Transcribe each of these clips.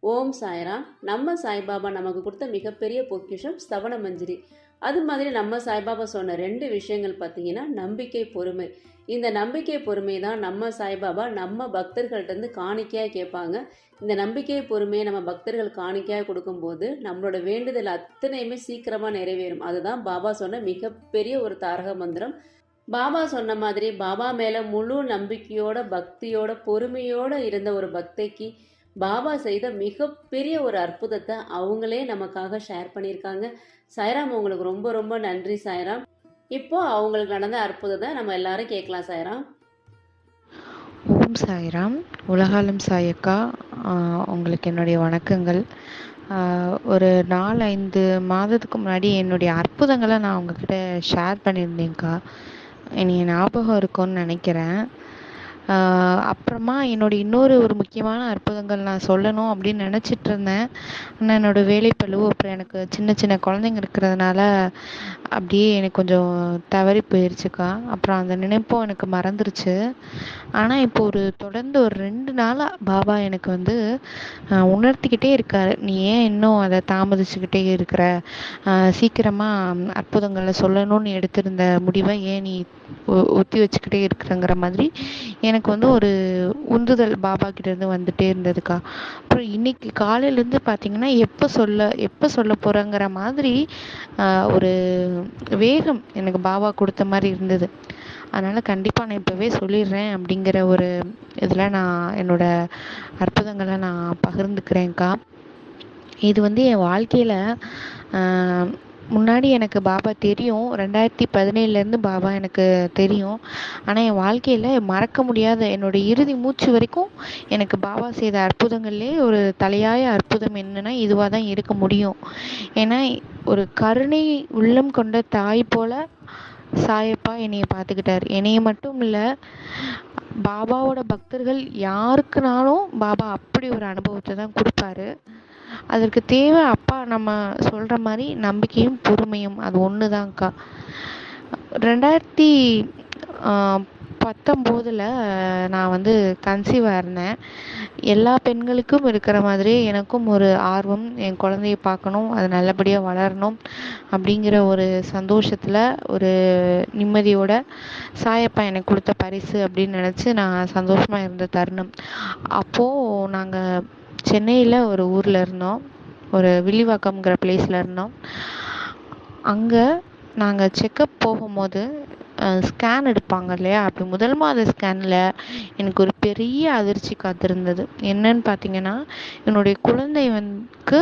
ஓம் சாய்ராம். நம்ம சாய்பாபா நமக்கு கொடுத்த மிகப்பெரிய பொக்கிஷம் ஸ்தவன மஞ்சரி. அது மாதிரி நம்ம சாய்பாபா சொன்ன 2 விஷயங்கள் பார்த்தீங்கன்னா நம்பிக்கை, பொறுமை. இந்த நம்பிக்கை பொறுமை தான் நம்ம சாய்பாபா நம்ம பக்தர்கள்ட்ட இருந்து காணிக்கையாக கேட்பாங்க. இந்த நம்பிக்கை பொறுமையை நம்ம பக்தர்கள் காணிக்கையாக கொடுக்கும்போது நம்மளோட வேண்டுதல் அத்தனையுமே சீக்கிரமாக நிறைவேறும். அதுதான் பாபா சொன்ன மிகப்பெரிய ஒரு தாரக மந்திரம். பாபா சொன்ன மாதிரி பாபா மேலே முழு நம்பிக்கையோட பக்தியோட பொறுமையோட இருந்த ஒரு பக்தைக்கு பாபா செய்த மிகப்பெரிய ஒரு அற்புதத்தை அவங்களே நமக்காக ஷேர் பண்ணியிருக்காங்க. சாய்ராம், உங்களுக்கு ரொம்ப ரொம்ப நன்றி சாய்ராம். இப்போ அவங்களுக்கு நடந்த அற்புதத்தை நம்ம எல்லாரும் கேட்கலாம் சாய்ராம். ஓம் சாய்ராம். உலகாலம் சாயக்கா, உங்களுக்கு என்னுடைய வணக்கங்கள். ஒரு 4-5 மாதத்துக்கு முன்னாடி என்னுடைய அற்புதங்களை நான் உங்ககிட்ட ஷேர் பண்ணியிருந்தேங்க்கா. இனி ஞாபகம் இருக்கும்னு நினைக்கிறேன். அப்புறமா என்னோடய இன்னொரு முக்கியமான அற்புதங்கள் நான் சொல்லணும் அப்படின்னு நினச்சிட்டு இருந்தேன். ஆனால் என்னோடய வேலைப்பளு, அப்புறம் எனக்கு சின்ன சின்ன குழந்தைங்க இருக்கிறதுனால அப்படியே எனக்கு கொஞ்சம் தவறி போயிடுச்சுக்கா. அப்புறம் அந்த நினைப்பும் எனக்கு மறந்துருச்சு. ஆனால் இப்போ தொடர்ந்து ஒரு 2 நாளாக பாபா எனக்கு உணர்த்திக்கிட்டே இருக்காரு, நீ ஏன் இன்னும் அதை தாமதிச்சுக்கிட்டே இருக்கிற, சீக்கிரமாக அற்புதங்களை சொல்லணும்னு எடுத்திருந்த முடிவை ஏன் நீ ஒத்தி வச்சுக்கிட்டே இருக்கிறங்கிற மாதிரி எனக்கு ஒரு உந்துதல் பாபா கிட்டேருந்து வந்துட்டே இருந்ததுக்கா. அப்புறம் இன்னைக்கு காலையிலேருந்து பார்த்தீங்கன்னா எப்போ சொல்ல போகிறேங்கிற மாதிரி ஒரு வேகம் எனக்கு பாபா கொடுத்த மாதிரி இருந்தது. அதனால் கண்டிப்பாக நான் இப்போவே சொல்லிடுறேன் அப்படிங்கிற ஒரு இதில் நான் என்னோடய அற்புதங்களை நான் பகிர்ந்துக்கிறேன்க்கா. இது என் வாழ்க்கையில் முன்னாடி எனக்கு பாபா தெரியும். 2017 பாபா எனக்கு தெரியும். ஆனால் என் வாழ்க்கையில் மறக்க முடியாத என்னோடய இறுதி மூச்சு வரைக்கும் எனக்கு பாபா செய்த அற்புதங்கள்லே ஒரு தலையாய அற்புதம் என்னென்னா இதுவாக தான் இருக்க முடியும். ஏன்னா ஒரு கருணை உள்ளம் கொண்ட தாய் போல் சாயப்பா என்னைய பார்த்துக்கிட்டார். என்னைய மட்டும் இல்லை, பாபாவோட பக்தர்கள் யாருக்குனாலும் பாபா அப்படி ஒரு அனுபவத்தை தான் கொடுப்பாரு. அதற்கு தேவை அப்பா நம்ம சொல்கிற மாதிரி நம்பிக்கையும் பொறுமையும், அது ஒன்று தான்க்கா. 2019 நான் கன்சீவாக இருந்தேன். எல்லா பெண்களுக்கும் இருக்கிற மாதிரி எனக்கும் ஒரு ஆர்வம், என் குழந்தைய பார்க்கணும், அது நல்லபடியாக வளரணும் அப்படிங்கிற ஒரு சந்தோஷத்தில், ஒரு நிம்மதியோட சாயப்பா எனக்கு கொடுத்த பரிசு அப்படின்னு நினச்சி நான் சந்தோஷமாக இருந்த தருணம். அப்போது நாங்கள் சென்னையில் ஒரு ஊரில் இருந்தோம், ஒரு வில்லிவாக்கம்ங்கிற பிளேஸில் இருந்தோம். அங்கே நாங்கள் செக்கப் போகும்போது ஸ்கேன் எடுப்பாங்க இல்லையா, அப்படி முதல் மாத ஸ்கேனில் எனக்கு ஒரு பெரிய அதிர்ச்சி காத்திருந்தது. என்னன்னு பார்த்தீங்கன்னா, என்னுடைய குழந்தைக்கு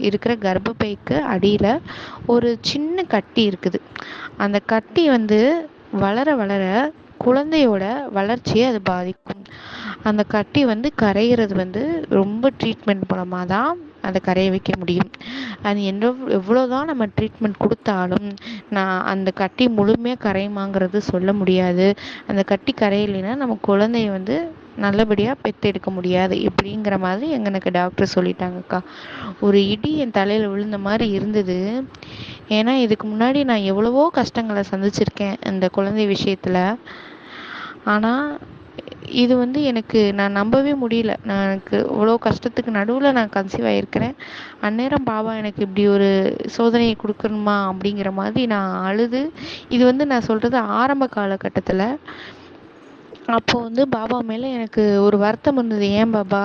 இருக்கிற கர்ப்பப்பைக்கு அடியில் ஒரு சின்ன கட்டி இருக்குது. அந்த கட்டி வளர வளர குழந்தையோட வளர்ச்சியை அது பாதிக்கும். அந்த கட்டி கரைகிறது ரொம்ப ட்ரீட்மெண்ட் மூலமாக தான் அதை கரைய வைக்க முடியும். அது எவ்வளோதான் நம்ம ட்ரீட்மெண்ட் கொடுத்தாலும் அந்த கட்டி முழுமையாக கரையுமாங்கிறது சொல்ல முடியாது. அந்த கட்டி கரையலைன்னா நம்ம குழந்தைய நல்லபடியாக பெற்றெடுக்க முடியாது இப்படிங்கிற மாதிரி எனக்கு டாக்டர் சொல்லிட்டாங்கக்கா. ஒரு இடி என் தலையில் விழுந்த மாதிரி இருந்தது. ஏன்னா இதுக்கு முன்னாடி நான் எவ்வளவோ கஷ்டங்களை சந்திச்சிருக்கேன் இந்த குழந்தை விஷயத்தில். ஆனால் இது எனக்கு நான் நம்பவே முடியல. எனக்கு இவ்வளோ கஷ்டத்துக்கு நடுவில் நான் கன்சீவ் ஆகியிருக்கிறேன். அந்நேரம் பாபா எனக்கு இப்படி ஒரு சோதனையை கொடுக்கணுமா அப்படிங்கிற மாதிரி நான் அழுது, இது நான் சொல்கிறது ஆரம்ப காலகட்டத்தில். அப்போது பாபா மேலே எனக்கு ஒரு வருத்தம் இருந்தது. ஏன் பாபா,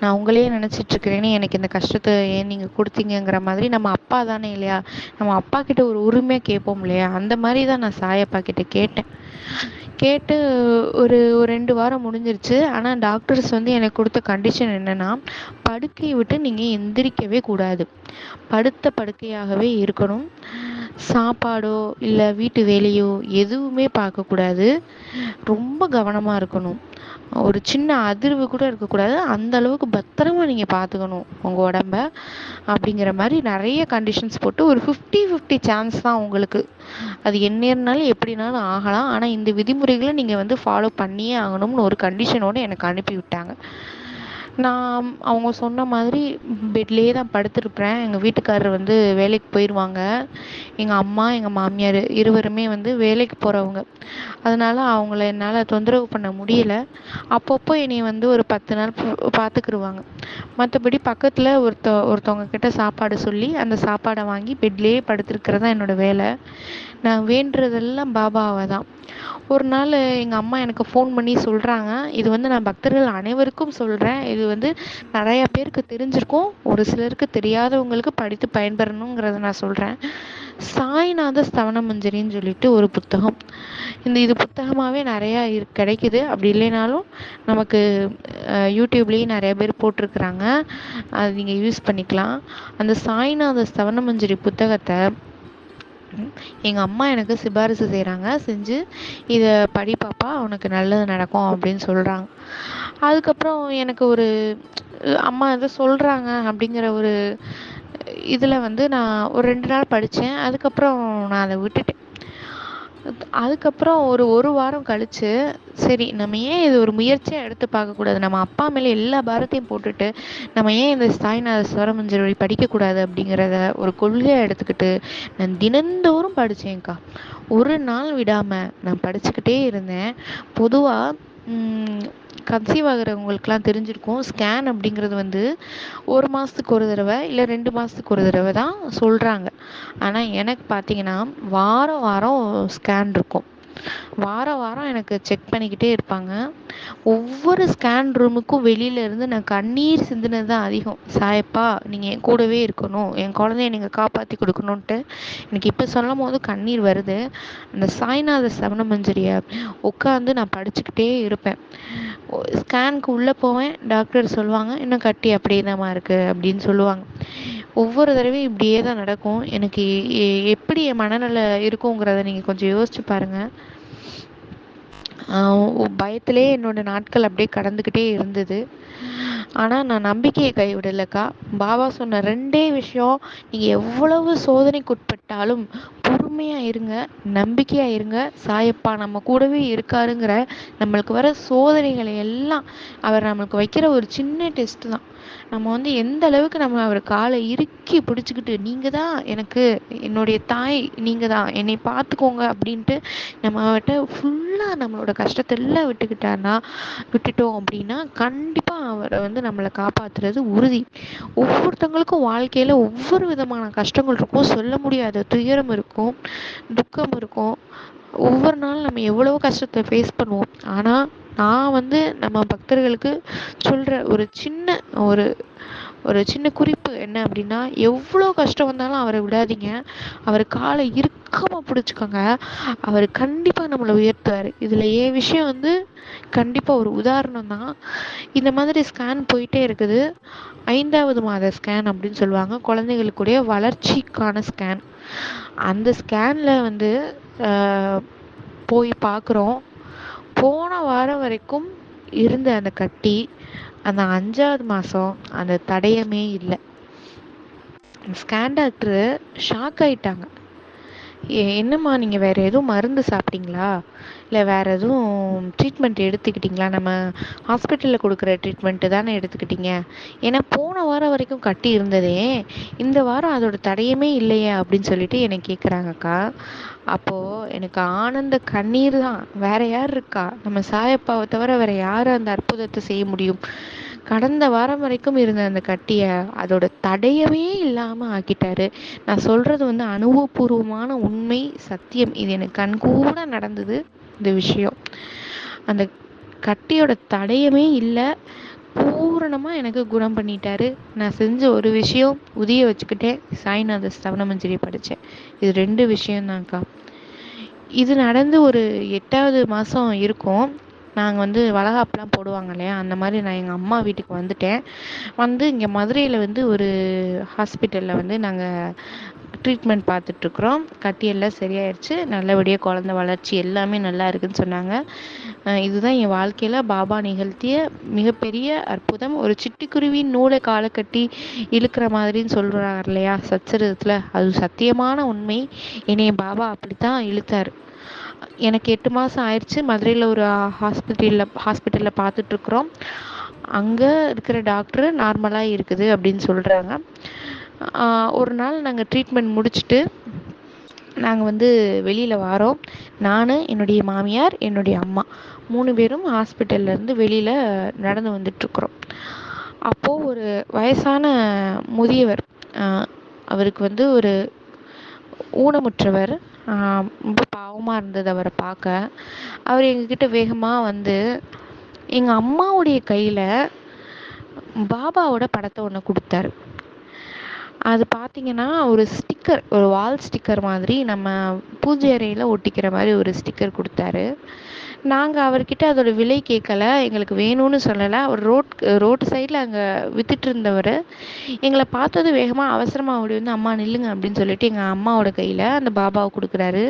நான் உங்களையே நினச்சிட்ருக்கிறேன்னு எனக்கு இந்த கஷ்டத்தை ஏன் நீங்கள் கொடுத்தீங்கிற மாதிரி. நம்ம அப்பா தானே இல்லையா, நம்ம அப்பா கிட்ட ஒரு உரிமையாக கேட்போம் இல்லையா, அந்த மாதிரி தான் நான் சாயப்பா கிட்ட கேட்டு ஒரு 2 வாரம் முடிஞ்சிருச்சு. ஆனால் டாக்டர்ஸ் எனக்கு கொடுத்த கண்டிஷன் என்னென்னா, படுக்கையை விட்டு நீங்கள் எந்திரிக்கவே கூடாது, படுத்த படுக்கையாகவே இருக்கணும். சாப்பாடோ இல்லை வீட்டு வேலையோ எதுவுமே பார்க்கக்கூடாது, ரொம்ப கவனமாக இருக்கணும், ஒரு சின்ன அதிர்வு கூட இருக்கக்கூடாது, அந்த அளவுக்கு பத்திரமா நீங்கள் பார்த்துக்கணும் உங்கள் உடம்ப அப்படிங்கிற மாதிரி நிறைய கண்டிஷன்ஸ் போட்டு, ஒரு 50-50 சான்ஸ் தான் உங்களுக்கு, அது என்னன்னாலும் எப்படினாலும் ஆகலாம், ஆனால் இந்த விதிமுறைகளை நீங்கள் ஃபாலோ பண்ணியே ஆகணும்னு ஒரு கண்டிஷனோடு எனக்கு அனுப்பி விட்டாங்க. நான் அவங்க சொன்ன மாதிரி பெட்லேயே தான் படுத்திருப்பேன். எங்கள் வீட்டுக்காரர் வந்து வேலைக்கு போயிடுவாங்க. எங்கள் அம்மா, எங்கள் மாமியார் இருவருமே வந்து வேலைக்கு போகிறவங்க. அதனால் அவங்கள என்னால் தொந்தரவு பண்ண முடியல. அப்பப்போ என்னை வந்து ஒரு 10 நாள் பார்த்துக்கிருவாங்க. மற்றபடி பக்கத்தில் ஒருத்தவங்க கிட்ட சாப்பாடு சொல்லி அந்த சாப்பாடை வாங்கி பெட்லேயே படுத்திருக்கிறது தான் என்னோடய வேலை. நான் வேண்டுறதெல்லாம் பாபாவை தான். ஒரு நாள் எங்கள் அம்மா எனக்கு ஃபோன் பண்ணி சொல்கிறாங்க, இது வந்து நான் பக்தர்கள் அனைவருக்கும் சொல்கிறேன், இது வந்து நிறையா பேருக்கு தெரிஞ்சிருக்கும், ஒரு சிலருக்கு தெரியாதவங்களுக்கு படித்து பயன்பெறணுங்கிறத நான் சொல்கிறேன். சாய்நாத ஸ்தவன மஞ்சரின்னு சொல்லிட்டு ஒரு புத்தகம். இது புத்தகமாகவே நிறையா கிடைக்குது. அப்படி இல்லைனாலும் நமக்கு யூடியூப்லேயும் நிறைய பேர் போட்டிருக்கிறாங்க, அது நீங்கள் யூஸ் பண்ணிக்கலாம். அந்த சாய்நாத ஸ்தவன மஞ்சரி புத்தகத்தை எங்கள் அம்மா எனக்கு சிபாரிசு செய்கிறாங்க, செஞ்சு இதை படி பாப்பா, உனக்கு நல்லது நடக்கும் அப்படின்னு சொல்கிறாங்க. அதுக்கப்புறம் எனக்கு ஒரு அம்மா எதை சொல்கிறாங்க அப்படிங்கிற ஒரு இதில் வந்து நான் ஒரு 2 நாள் படித்தேன். அதுக்கப்புறம் நான் அதை விட்டுட்டேன். அதுக்கப்புறம் ஒரு வாரம் கழித்து, சரி நம்ம ஏன் இது ஒரு முயற்சியாக எடுத்து பார்க்கக்கூடாது, நம்ம அப்பா மேலே எல்லா பாரத்தையும் போட்டுட்டு நம்ம ஏன் இந்த சாய்நாத ஸ்வரமஞ்சரி படிக்கக்கூடாது அப்படிங்கிறத ஒரு கொள்கையாக எடுத்துக்கிட்டு நான் தினந்தோறும் படித்தேன்க்கா. ஒரு நாள் விடாமல் நான் படிச்சுக்கிட்டே இருந்தேன். பொதுவாக கன்சீவ் ஆகிறவங்களுக்குலாம் தெரிஞ்சிருக்கும், ஸ்கேன் அப்படிங்கிறது வந்து 1 மாதத்துக்கு ஒரு தடவை இல்லை 2 மாதத்துக்கு ஒரு தடவை தான் சொல்கிறாங்க. ஆனால் எனக்கு பார்த்தீங்கன்னா வாரம் வாரம் ஸ்கேன் இருக்கும். வாரம் வாரம் எனக்கு செக் பண்ணிக்கிட்டே இருப்பாங்க. ஒவ்வொரு ஸ்கேன் ரூமுக்கும் வெளியிலேருந்து நான் கண்ணீர் சிந்தினது தான் அதிகம். சாயப்பா, நீங்கள் என் கூடவே இருக்கணும், என் குழந்தைய நீங்கள் காப்பாற்றி கொடுக்கணுன்ட்டு எனக்கு இப்போ சொல்லும் போது கண்ணீர் வருது. அந்த சாய்நாத ஸ்தவன மஞ்சரியை உட்காந்து நான் படிச்சுக்கிட்டே இருப்பேன். ஸ்கேனுக்கு உள்ளே போவேன், டாக்டர் சொல்லுவாங்க இன்னும் கட்டி அப்படியே தான் இருக்குது அப்படின்னு சொல்லுவாங்க. ஒவ்வொரு தடவையும் இப்படியே தான் நடக்கும். எனக்கு எப்படி என் மனநிலை இருக்குங்கிறத நீங்கள் கொஞ்சம் யோசிச்சு பாருங்கள். பயத்திலே என்னோட நாட்கள் அப்படியே கடந்துக்கிட்டே இருந்தது. ஆனால் நான் நம்பிக்கையை கைவிடலைக்கா. பாபா சொன்ன 2 விஷயம், நீங்கள் எவ்வளவு சோதனைக்கு உட்பட்டாலும் பொறுமையாக இருங்க, நம்பிக்கையாக இருங்க, சாயப்பா நம்ம கூடவே இருக்காருங்கிற நம்மளுக்கு வர சோதனைகளை எல்லாம் அவர் நம்மளுக்கு வைக்கிற ஒரு சின்ன டெஸ்ட்டு தான். நம்ம வந்து எந்த அளவுக்கு நம்ம அவர் காலை இறுக்கி பிடிச்சிக்கிட்டு, நீங்கள் தான் எனக்கு, என்னுடைய தாய் நீங்கள் தான், என்னை பார்த்துக்கோங்க அப்படின்ட்டு நம்ம அவர்கிட்ட ஃபுல்லாக நம்மளோட கஷ்டத்தை எல்லாம் விட்டுட்டோம் அப்படின்னா கண்டிப்பாக அவரை வந்து நம்மளை காப்பாற்றுறது உறுதி. ஒவ்வொருத்தவங்களுக்கும் வாழ்க்கையில் ஒவ்வொரு விதமான கஷ்டங்கள் இருக்கும், சொல்ல முடியாத துயரம் இருக்கும், துக்கம் இருக்கும். ஒவ்வொரு நாளும் நம்ம எவ்வளவோ கஷ்டத்தை ஃபேஸ் பண்ணுவோம். ஆனால் நான் வந்து நம்ம பக்தர்களுக்கு சொல்கிற ஒரு சின்ன குறிப்பு என்ன அப்படின்னா, எவ்வளோ கஷ்டம் வந்தாலும் அவரை விடாதீங்க, அவர் காலை இறுக்கமாக பிடிச்சிக்கோங்க, அவர் கண்டிப்பாக நம்மளை உயர்த்துவார். இதில் என் விஷயம் வந்து கண்டிப்பாக ஒரு உதாரணம் தான். இந்த மாதிரி ஸ்கேன் போயிட்டே இருக்குது. 5வது மாத ஸ்கேன் அப்படின்னு சொல்லுவாங்க, குழந்தைகளுக்குடைய வளர்ச்சிக்கான ஸ்கேன். அந்த ஸ்கேனில் வந்து போய் பார்க்குறோம். போன வாரம் வரைக்கும் இருந்த அந்த கட்டி அந்த 5வது மாதம் அந்த தடயமே இல்லை. ஸ்கேன் டாக்டரு ஷாக் ஆகிட்டாங்க. என்னம்மா நீங்கள் வேறு எதுவும் மருந்து சாப்பிட்டீங்களா, இல்லை வேறு எதுவும் ட்ரீட்மெண்ட் எடுத்துக்கிட்டிங்களா, நம்ம ஹாஸ்பிட்டலில் கொடுக்குற ட்ரீட்மெண்ட்டு தானே எடுத்துக்கிட்டீங்க, ஏன்னா போன வாரம் வரைக்கும் கட்டி இருந்ததே, இந்த வாரம் அதோட தடயமே இல்லையே அப்படின்னு சொல்லிட்டு என்னை கேட்குறாங்கக்கா. அப்போது எனக்கு ஆனந்த கண்ணீர் தான். வேறு யார் இருக்கா, நம்ம சாயப்பாவை தவிர வேறு யார் அந்த அற்புதத்தை செய்ய முடியும். கடந்த வாரம் வரைக்கும் இருந்த அந்த கட்டியை அதோட தடயமே இல்லாமல் ஆக்கிட்டாரு. நான் சொல்கிறது வந்து அனுபவபூர்வமான உண்மை, சத்தியம். இது எனக்கு கண்கூட நடந்தது இந்த விஷயம். அந்த கட்டியோட தடயமே இல்லை, பூரணமாக எனக்கு குணம் பண்ணிட்டாரு. நான் செஞ்ச ஒரு விஷயம், உதிய வச்சுக்கிட்டேன், சாய்நாத ஸ்தவன மஞ்சரி படித்தேன். இது 2 விஷயம்தான்க்கா. இது நடந்து ஒரு 8வது மாதம் இருக்கும். நாங்கள் வந்து வளகாப்புலாம் போடுவாங்க இல்லையா, அந்த மாதிரி நான் எங்கள் அம்மா வீட்டுக்கு வந்துட்டேன். வந்து இங்கே மதுரையில் வந்து ஒரு ஹாஸ்பிட்டலில் வந்து நாங்கள் ட்ரீட்மெண்ட் பார்த்துட்ருக்குறோம். கட்டியெல்லாம் சரியாயிடுச்சு, நல்லபடியாக குழந்த வளர்ச்சி எல்லாமே நல்லா இருக்குதுன்னு சொன்னாங்க. இதுதான் என் வாழ்க்கையில் பாபா நிகழ்த்திய மிகப்பெரிய அற்புதம். ஒரு சிட்டுக்குருவின் நூலை காலை கட்டி இழுக்கிற மாதிரின்னு சொல்கிறாங்க இல்லையா சச்சரிதத்தில், அது சத்தியமான உண்மை. என்னைய பாபா அப்படி தான் இழுத்தார். எனக்கு 8 மாதம் ஆயிடுச்சு. மதுரையில் ஒரு ஹாஸ்பிட்டலில் பார்த்துட்ருக்குறோம். அங்கே இருக்கிற டாக்டர் நார்மலாக இருக்குது அப்படின்னு சொல்கிறாங்க. ஒரு நாள் நாங்கள் ட்ரீட்மெண்ட் முடிச்சுட்டு நாங்கள் வந்து வெளியில் வரோம். நான், என்னுடைய மாமியார், என்னுடைய அம்மா 3 பேரும் ஹாஸ்பிட்டல்லேருந்து வெளியில் நடந்து வந்துட்டுருக்குறோம். அப்போது ஒரு வயசான முதியவர், அவருக்கு வந்து ஒரு ஊனமுற்றவர், ரொம்ப பாவமாக இருந்தது அவரை பார்க்க. அவர் எங்ககிட்ட வேகமாக வந்து எங்கள் அம்மாவுடைய கையில் பாபாவோட படத்தை ஒன்று கொடுத்தாரு. அது பார்த்தீங்கன்னா ஒரு ஸ்டிக்கர், ஒரு வால் ஸ்டிக்கர் மாதிரி, நம்ம பூஜை அறையில் ஒட்டிக்கிற மாதிரி ஒரு ஸ்டிக்கர் கொடுத்தாரு. நாங்கள் அவர்கிட்ட அதோட விலை கேட்கல, எங்களுக்கு வேணும்னு சொல்லலை. அவர் ரோட்டு சைடில் அங்கே வித்துட்டு இருந்தவர் எங்களை பார்த்தது வேகமாக அவசரமாக ஓடி வந்து, அம்மா நில்லுங்க அப்படின்னு சொல்லிட்டு எங்கள் அம்மாவோட கையில் அந்த பாபாவை கொடுக்குறாரு.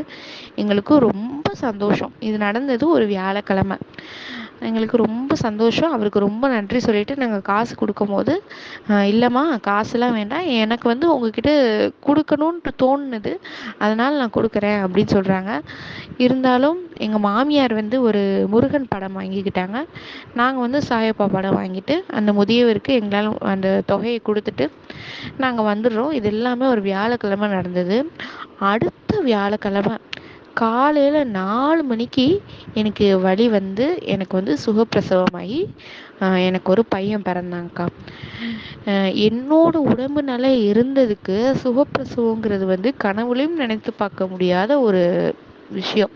எங்களுக்கு ரொம்ப சந்தோஷம். இது நடந்தது ஒரு வியாழக்கிழமை. எங்களுக்கு ரொம்ப சந்தோஷம். அவருக்கு ரொம்ப நன்றி சொல்லிட்டு நாங்கள் காசு கொடுக்கும்போது, இல்லைம்மா காசுலாம் வேண்டாம், எனக்கு வந்து உங்ககிட்ட கொடுக்கணுன்ட்டு தோணுனது, அதனால் நான் கொடுக்குறேன் அப்படின்னு சொல்கிறாங்க. இருந்தாலும் எங்கள் மாமியார் வந்து ஒரு முருகன் படம் வாங்கிக்கிட்டாங்க. நாங்கள் வந்து சாயப்பா படம் வாங்கிட்டு அந்த முதியவருக்கு எங்களால் அந்த தொகையை கொடுத்துட்டு நாங்கள் வந்துடுறோம். இது எல்லாமே ஒரு வியாழக்கிழமை நடந்தது. அடுத்த வியாழக்கிழமை காலையில் 4 மணிக்கு எனக்கு வலி வந்து எனக்கு வந்து சுகப்பிரசவமாகி எனக்கு ஒரு பையன் பிறந்தாங்க்கா. என்னோட உடம்பு நிலை இருந்ததுக்கு சுகப்பிரசவங்கிறது வந்து கனவுலையும் நினைத்து பார்க்க முடியாத ஒரு விஷயம்.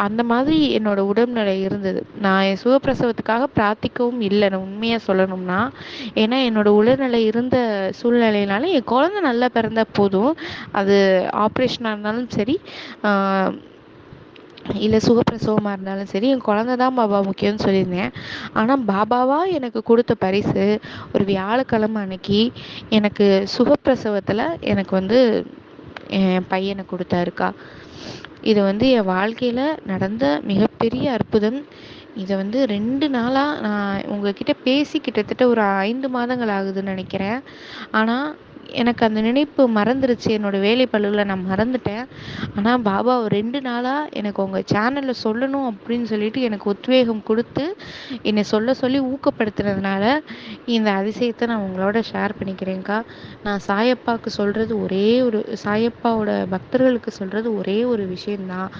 அந்த மாதிரி என்னோட உடல்நிலை இருந்தது. நான் என் சுகப்பிரசவத்துக்காக பிரார்த்திக்கவும் இல்லை, நான் உண்மையாக சொல்லணும்னா. ஏன்னா என்னோட உடல்நிலை இருந்த சூழ்நிலையினால என் குழந்தை நல்லா பிறந்தா போதும், அது ஆப்ரேஷனாக இருந்தாலும் சரி, இல்லை சுகப்பிரசவமாக இருந்தாலும் சரி, என் குழந்தை தான் பாபா முக்கியம்னு சொல்லியிருந்தேன். ஆனால் பாபாவாக எனக்கு கொடுத்த பரிசு ஒரு வியாழக்கிழமை அன்னைக்கு எனக்கு சுகப்பிரசவத்தில் எனக்கு வந்து என் பையனை கொடுத்தாருக்கா. இது வந்து என் வாழ்க்கையில் நடந்த மிகப்பெரிய அற்புதம். இதை வந்து 2 நாளாக நான் உங்ககிட்ட பேசி கிட்டத்தட்ட ஒரு 5 மாதங்கள் ஆகுதுன்னு நினைக்கிறேன். ஆனால் எனக்கு அந்த நினைப்பு மறந்துருச்சு, என்னோடய வேலை பளுவில் நான் மறந்துட்டேன். ஆனால் பாபா ஒரு 2 நாளாக எனக்கு உங்கள் சேனலில் சொல்லணும் அப்படின்னு சொல்லிட்டு எனக்கு உத்வேகம் கொடுத்து என்னை சொல்லி ஊக்கப்படுத்துனதுனால இந்த அதிசயத்தை நான் உங்களோட ஷேர் பண்ணிக்கிறேன்க்கா. நான் சாயப்பாவுக்கு சொல்கிறது சாயப்பாவோட பக்தர்களுக்கு சொல்கிறது ஒரே ஒரு விஷயந்தான்.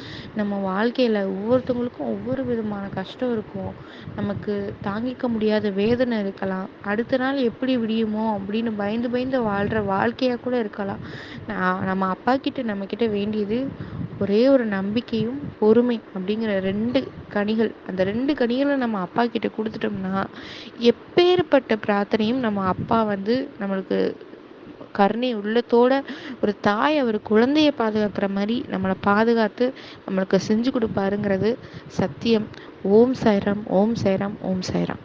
நம்ம வாழ்க்கையில் ஒவ்வொருத்தவங்களுக்கும் ஒவ்வொரு விதமான கஷ்டம் இருக்கும். நமக்கு தாங்கிக்க முடியாத வேதனை இருக்கலாம். அடுத்த நாள் எப்படி விடியுமோ அப்படின்னு பயந்து வாழ்கிற வாழ்க்கையாக கூட இருக்கலாம். நம்ம அப்பா கிட்ட நம்மக்கிட்ட வேண்டியது ஒரே ஒரு நம்பிக்கையும் பொறுமை அப்படிங்கிற 2 கனிகள். அந்த 2 கனிகளை நம்ம அப்பா கிட்ட கொடுத்துட்டோம்னா எப்பேற்பட்ட பிரார்த்தனையும் நம்ம அப்பா வந்து நம்மளுக்கு கருணை உள்ளத்தோட, ஒரு தாய் அவர் குழந்தைய பாதுகாக்கிற மாதிரி நம்மளை பாதுகாத்து நம்மளுக்கு செஞ்சு கொடுப்பாருங்கிறது சத்தியம். ஓம் சாய்ராம், ஓம் சாய்ராம், ஓம் சாய்ராம்.